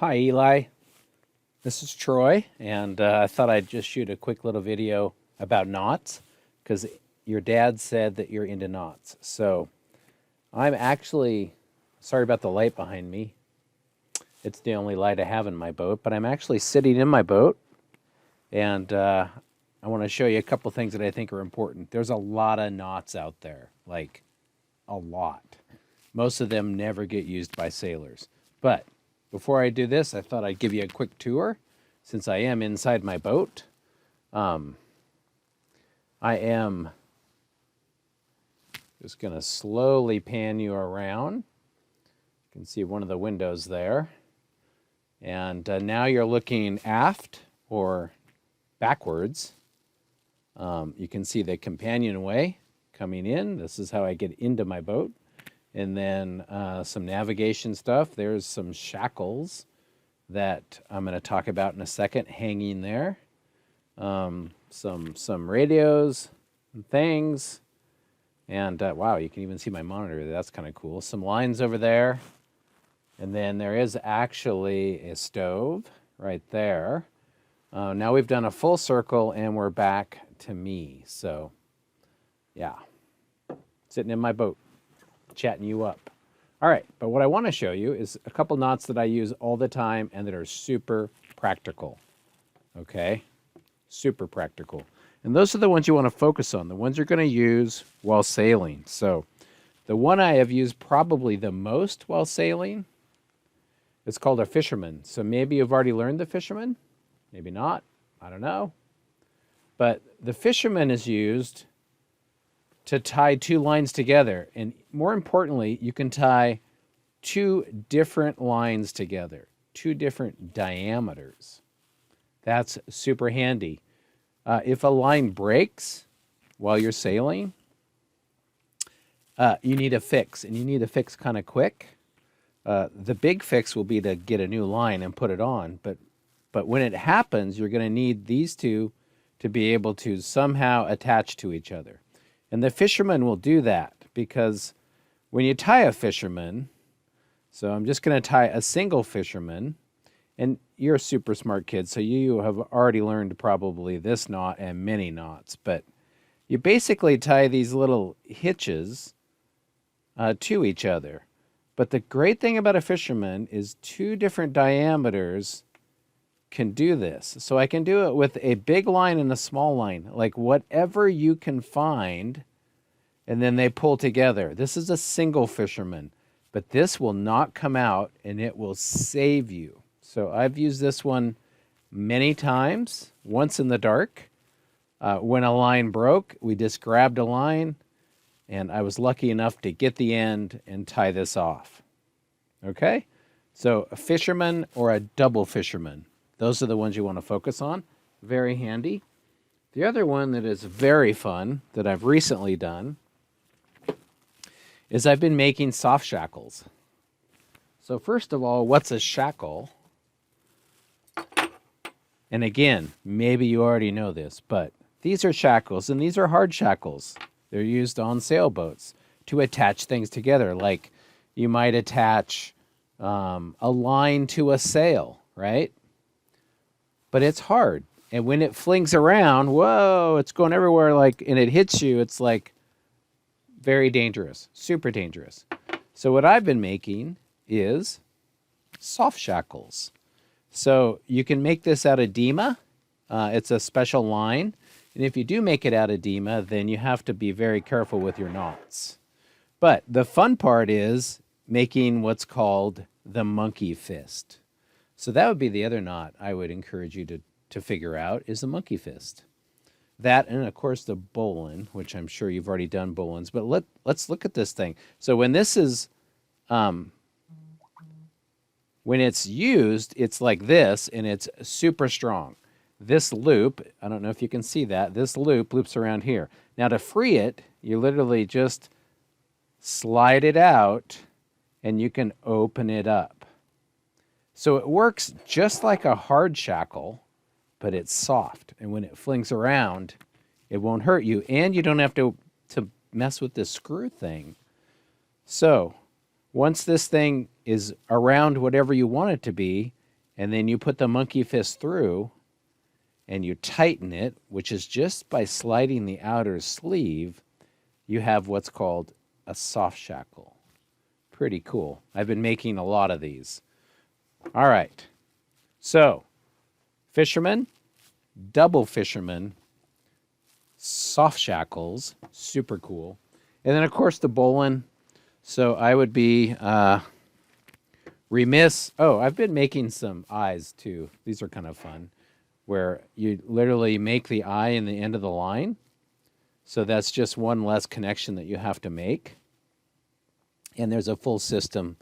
Hi, Eli. This is Troy, and I thought I'd just shoot a quick little video about knots because your dad said that you're into knots. So I'm actually sorry about the light behind me. It's the only light I have in my boat, but I'm actually sitting in my boat, and I want to show you a couple things that I think are important. There's a lot of knots out there, like a lot. Most of them never get used by sailors. But before I do this, I thought I'd give you a quick tour since I am inside my boat. I am just going to slowly pan you around. You can see one of the windows there. And now you're looking aft or backwards. You can see the companionway coming in. This is how I get into my boat. And then some navigation stuff. There's some shackles that I'm going to talk about in a second hanging there. Some radios and things. And wow, you can even see my monitor. That's kind of cool. Some lines over there. And then there is actually a stove right there. Now we've done a full circle and we're back to me. So yeah, sitting in my boat, chatting you up. All right, but what I want to show you is a couple knots that I use all the time and that are super practical. Okay, super practical. And those are the ones you want to focus on, the ones you're going to use while sailing. So the one I have used probably the most while sailing, it's called a fisherman. So maybe you've already learned the fisherman, maybe not, I don't know. But the fisherman is used to tie two lines together. And more importantly, you can tie two different lines together, two different diameters. That's super handy. If a line breaks while you're sailing, you need a fix, and you need a fix kind of quick. The big fix will be to get a new line and put it on, but when it happens, you're going to need these two to be able to somehow attach to each other. And the fisherman will do that because when you tie a fisherman, so I'm just going to tie a single fisherman, and you're a super smart kid, so you have already learned probably this knot and many knots, but you basically tie these little hitches to each other. But the great thing about a fisherman is two different diameters can do this. So I can do it with a big line and a small line, like whatever you can find, and then they pull together. This is a single fisherman, but this will not come out and it will save you. So I've used this one many times, once in the dark. When a line broke, we just grabbed a line, and I was lucky enough to get the end and tie this off. Okay? So a fisherman or a double fisherman. Those are the ones you want to focus on. Very handy. The other one that is very fun that I've recently done is I've been making soft shackles. So first of all, what's a shackle? And again, maybe you already know this, but these are shackles, and these are hard shackles. They're used on sailboats to attach things together. Like you might attach a line to a sail, right? But it's hard. And when it flings around, whoa, it's going everywhere, and it hits you, it's like very dangerous, super dangerous. So what I've been making is soft shackles. So you can make this out of Dima. It's a special line. And if you do make it out of Dima, then you have to be very careful with your knots. But the fun part is making what's called the monkey fist. So that would be the other knot I would encourage you to figure out is the monkey fist. That, and of course the bowline, which I'm sure you've already done bowlines. But let's look at this thing. So when this is, when it's used, it's like this, and it's super strong. This loop, I don't know if you can see that, this loop loops around here. Now to free it, you literally just slide it out, and you can open it up. So it works just like a hard shackle, but it's soft. And when it flings around, it won't hurt you. And you don't have to mess with this screw thing. So once this thing is around whatever you want it to be, And then you put the monkey fist through and you tighten it, which is just by sliding the outer sleeve, you have what's called a soft shackle. Pretty cool. I've been making a lot of these. All right. So, fisherman, double fisherman, soft shackles, super cool. And then, of course, the bowline. So I would be remiss. Oh, I've been making some eyes, too. These are kind of fun, where you literally make the eye in the end of the line. So that's just one less connection that you have to make. And there's a full system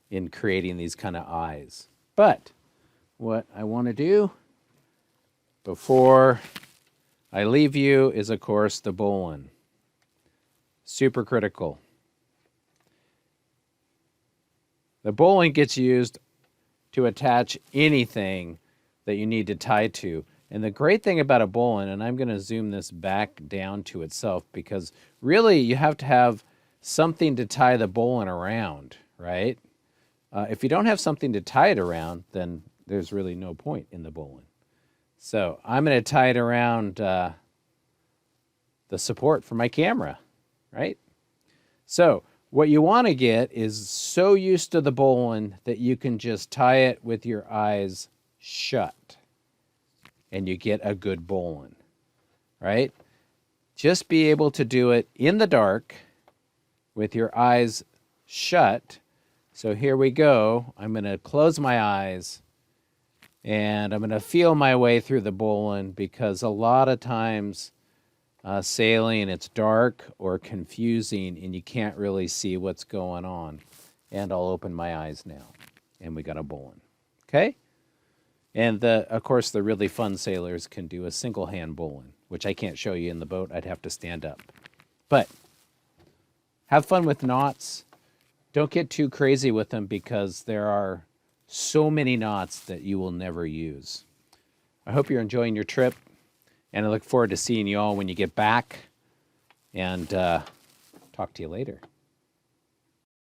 in creating these kind of eyes. But what I want to do before I leave you is, of course, the bowline. Super critical. The bowline gets used to attach anything that you need to tie to. And the great thing about a bowline, and I'm going to zoom this back down to itself, because really you have to have something to tie the bowline around, right? If you don't have something to tie it around, then there's really no point in the bowline. So I'm going to tie it around the support for my camera, right? So what you want to get is so used to the bowline that you can just tie it with your eyes shut, and you get a good bowline, right? Just be able to do it in the dark with your eyes shut. So here we go. I'm going to close my eyes, and I'm going to feel my way through the bowline, because a lot of times sailing, it's dark or confusing, and you can't really see what's going on. And I'll open my eyes now, and we got a bowline. Okay? And of course, the really fun sailors can do a single hand bowline, which I can't show you in the boat. I'd have to stand up. But have fun with knots. Don't get too crazy with them, because there are so many knots that you will never use. I hope you're enjoying your trip, and I look forward to seeing you all when you get back, and talk to you later.